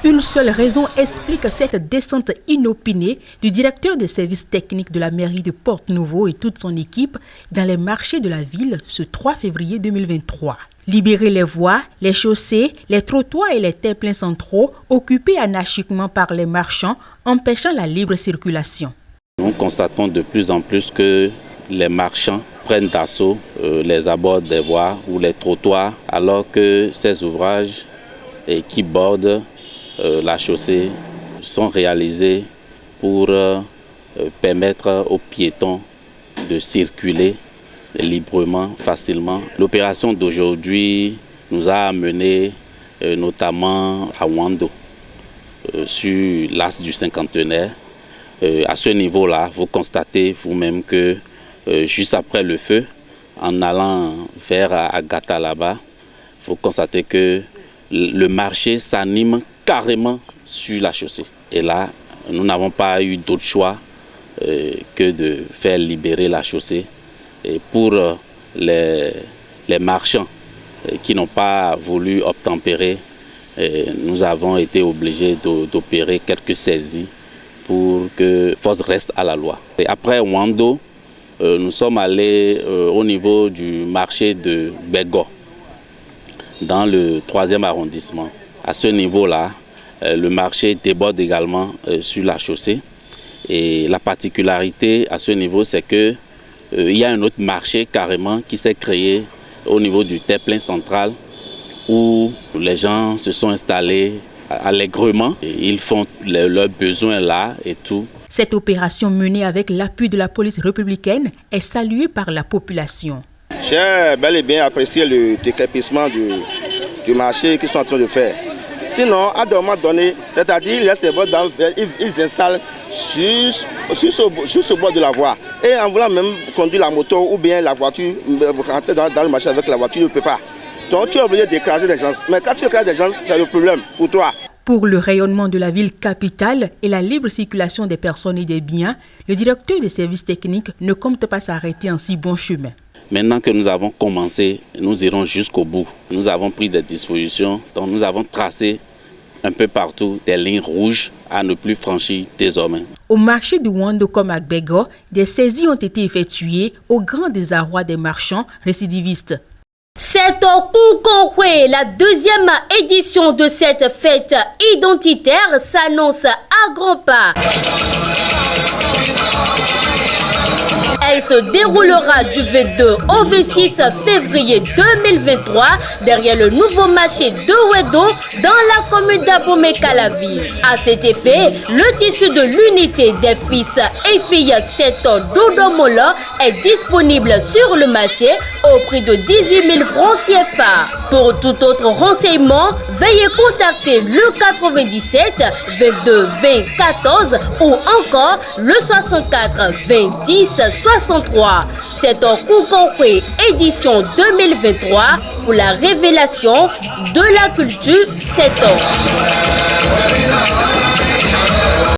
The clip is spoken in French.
Une seule raison explique cette descente inopinée du directeur des services techniques de la mairie de Porte-Nouveau et toute son équipe dans les marchés de la ville ce 3 février 2023. Libérer les voies, les chaussées, les trottoirs et les terre-pleins centraux occupés anarchiquement par les marchands, empêchant la libre circulation. Nous constatons de plus en plus que les marchands prennent d'assaut les abords des voies ou les trottoirs, alors que ces ouvrages qui bordent la chaussée sont réalisés pour permettre aux piétons de circuler librement, facilement. L'opération d'aujourd'hui nous a amené notamment à Wando, sur l'as du cinquantenaire. À ce niveau-là, vous constatez vous-même que juste après le feu, en allant vers Agatha là-bas, vous constatez que le marché s'anime carrément sur la chaussée. Et là, nous n'avons pas eu d'autre choix que de faire libérer la chaussée. Et pour les marchands qui n'ont pas voulu obtempérer, nous avons été obligés d'opérer quelques saisies pour que force reste à la loi. Et après Wando, nous sommes allés au niveau du marché de Bego, dans le 3e arrondissement. À ce niveau-là, le marché déborde également sur la chaussée. Et la particularité à ce niveau, c'est qu'il y a un autre marché carrément qui s'est créé au niveau du terre-plein central, où les gens se sont installés allègrement. Ils font leurs besoins là et tout. Cette opération menée avec l'appui de la police républicaine est saluée par la population. J'ai bel et bien apprécié le décrépissement du marché qu'ils sont en train de faire. Sinon, à un moment donné, c'est-à-dire ils laissent les bords ils s'installent juste au bord de la voie. Et en voulant même conduire la moto ou bien la voiture, rentrer dans le marché avec la voiture, tu ne peux pas. Donc tu es obligé d'écraser des gens. Mais quand tu écrases des gens, c'est le problème pour toi. Pour le rayonnement de la ville capitale et la libre circulation des personnes et des biens, le directeur des services techniques ne compte pas s'arrêter en si bon chemin. Maintenant que nous avons commencé, nous irons jusqu'au bout. Nous avons pris des dispositions, donc nous avons tracé un peu partout des lignes rouges à ne plus franchir désormais. Au marché de Wando comme à Bego, des saisies ont été effectuées au grand désarroi des marchands récidivistes. C'est au Koukonkwe, la 2e édition de cette fête identitaire s'annonce à grands pas. Elle se déroulera du 22 au 26 février 2023 derrière le nouveau marché de Wedo dans la commune d'Abomey-Calavi. À cet effet, le tissu de l'unité des fils et filles 7 d'Odomola est disponible sur le marché au prix de 18 000 francs CFA. Pour tout autre renseignement, veuillez contacter le 97 22 20 14 ou encore le 64 20 10 63. C'est en Koukonkwe édition 2023 pour la révélation de la culture 7 ans.